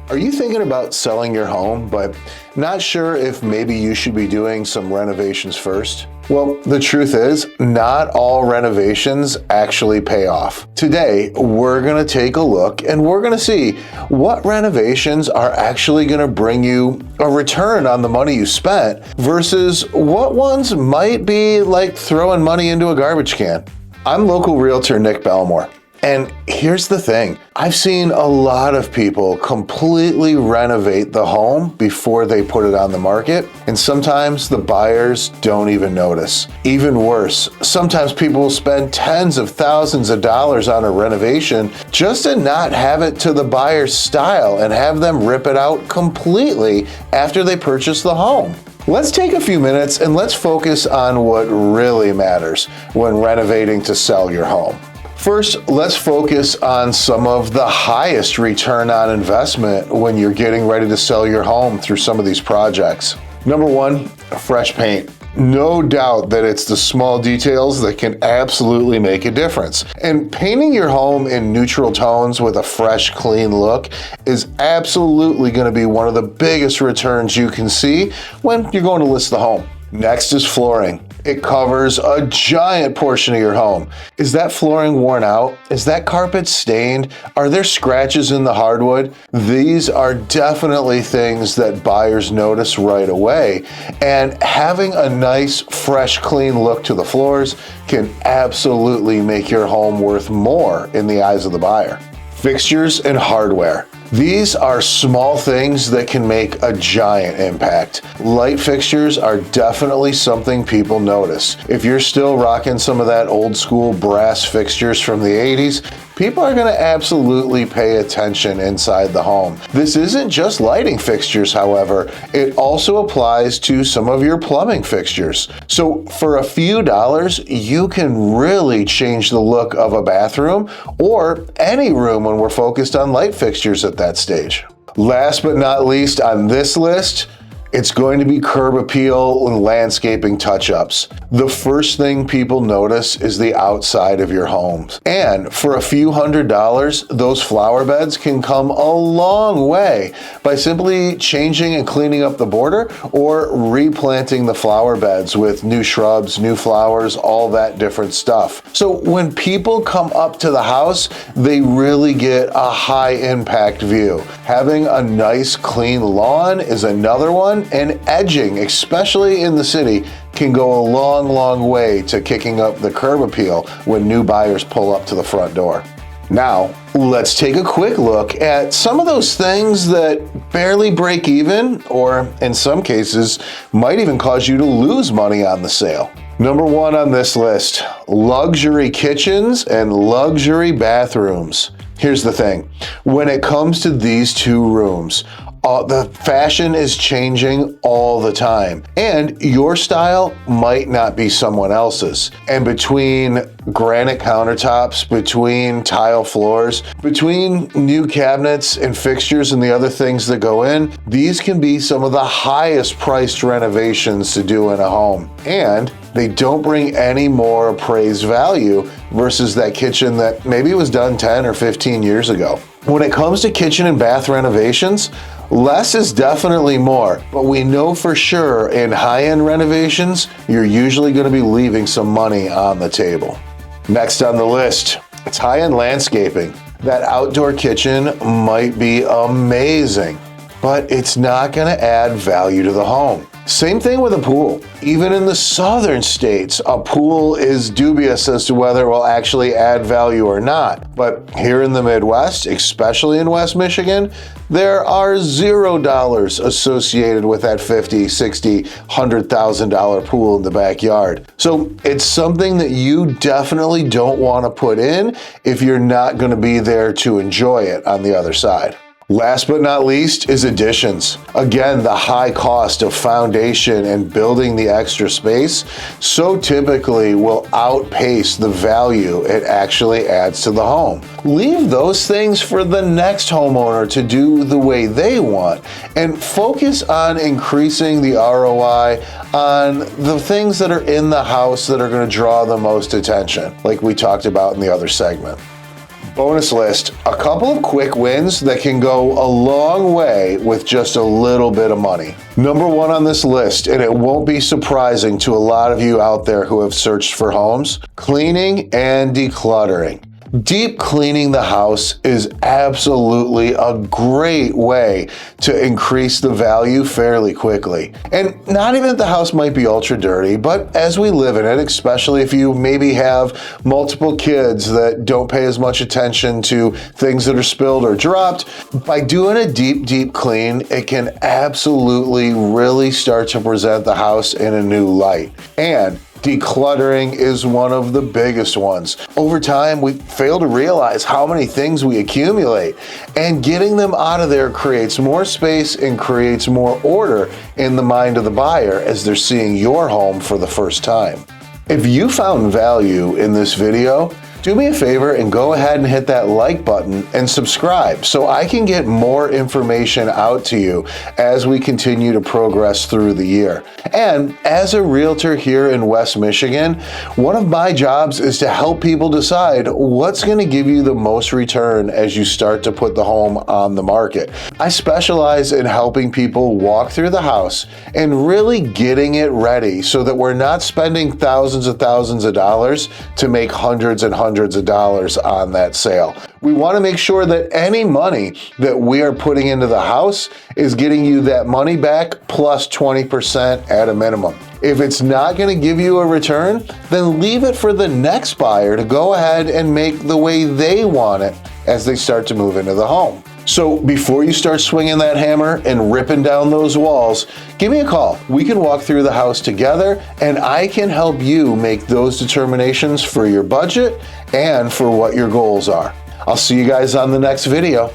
Are you thinking about selling your home, but not sure if maybe you should be doing some renovations first? Well, the truth is, not all renovations actually pay off. Today, we're going to take a look and we're going to see what renovations are actually going to bring you a return on the money you spent versus what ones might be like throwing money into a garbage can. I'm local realtor Nick Belmore. And here's the thing, I've seen a lot of people completely renovate the home before they put it on the market, and sometimes the buyers don't even notice. Even worse, sometimes people will spend tens of thousands of dollars on a renovation just to not have it to the buyer's style and have them rip it out completely after they purchase the home. Let's take a few minutes and let's focus on what really matters when renovating to sell your home. First, let's focus on some of the highest return on investment when you're getting ready to sell your home through some of these projects. Number one, fresh paint. No doubt that it's the small details that can absolutely make a difference. And painting your home in neutral tones with a fresh, clean look is absolutely going to be one of the biggest returns you can see when you're going to list the home. Next is flooring. It covers a giant portion of your home. Is that flooring worn out? Is that carpet stained? Are there scratches in the hardwood? These are definitely things that buyers notice right away. And having a nice, fresh, clean look to the floors can absolutely make your home worth more in the eyes of the buyer. Fixtures and hardware. These are small things that can make a giant impact. Light fixtures are definitely something people notice. If you're still rocking some of that old school brass fixtures from the 80s, people are going to absolutely pay attention inside the home. This isn't just lighting fixtures, however. It also applies to some of your plumbing fixtures. So for a few dollars, you can really change the look of a bathroom or any room when we're focused on light fixtures at that stage. Last but not least on this list, it's going to be curb appeal and landscaping touch-ups. The first thing people notice is the outside of your homes. And for a few $100s, those flower beds can come a long way by simply changing and cleaning up the border or replanting the flower beds with new shrubs, new flowers, all that different stuff. So when people come up to the house, they really get a high impact view. Having a nice clean lawn is another one. And edging, especially in the city, can go a long, long way to kicking up the curb appeal when new buyers pull up to the front door. Now, let's take a quick look at some of those things that barely break even, or in some cases, might even cause you to lose money on the sale. Number one on this list, luxury kitchens and luxury bathrooms. Here's the thing, when it comes to these two rooms, the fashion is changing all the time, and your style might not be someone else's. And between granite countertops, between tile floors, between new cabinets and fixtures and the other things that go in, these can be some of the highest priced renovations to do in a home. And they don't bring any more appraised value versus that kitchen that maybe was done 10 or 15 years ago. When it comes to kitchen and bath renovations, less is definitely more, but we know for sure in high-end renovations, you're usually going to be leaving some money on the table. Next on the list, it's high-end landscaping. That outdoor kitchen might be amazing, but it's not going to add value to the home. Same thing with a pool. Even in the southern states, a pool is dubious as to whether it will actually add value or not. But here in the Midwest, especially in West Michigan, there are $0 associated with that $50,000, $60,000, $100,000 pool in the backyard. So it's something that you definitely don't want to put in if you're not going to be there to enjoy it on the other side. Last but not least is additions. Again, the high cost of foundation and building the extra space so typically will outpace the value it actually adds to the home. Leave those things for the next homeowner to do the way they want and focus on increasing the ROI on the things that are in the house that are going to draw the most attention, like we talked about in the other segment. Bonus list, a couple of quick wins that can go a long way with just a little bit of money. Number one on this list, and it won't be surprising to a lot of you out there who have searched for homes, cleaning and decluttering. Deep cleaning the house is absolutely a great way to increase the value fairly quickly. And not even that the house might be ultra dirty, but as we live in it, especially if you maybe have multiple kids that don't pay as much attention to things that are spilled or dropped, by doing a deep clean, it can absolutely really start to present the house in a new light. And decluttering is one of the biggest ones. Over time, we fail to realize how many things we accumulate, and getting them out of there creates more space and creates more order in the mind of the buyer as they're seeing your home for the first time. If you found value in this video, do me a favor and go ahead and hit that like button and subscribe so I can get more information out to you as we continue to progress through the year. And as a realtor here in West Michigan, one of my jobs is to help people decide what's going to give you the most return as you start to put the home on the market. I specialize in helping people walk through the house and really getting it ready so that we're not spending thousands of dollars to make hundreds and hundreds of dollars on that sale. We want to make sure that any money that we are putting into the house is getting you that money back plus 20% at a minimum. If it's not going to give you a return, then leave it for the next buyer to go ahead and make the way they want it as they start to move into the home. So before you start swinging that hammer and ripping down those walls, give me a call. We can walk through the house together and I can help you make those determinations for your budget and for what your goals are. I'll see you guys on the next video.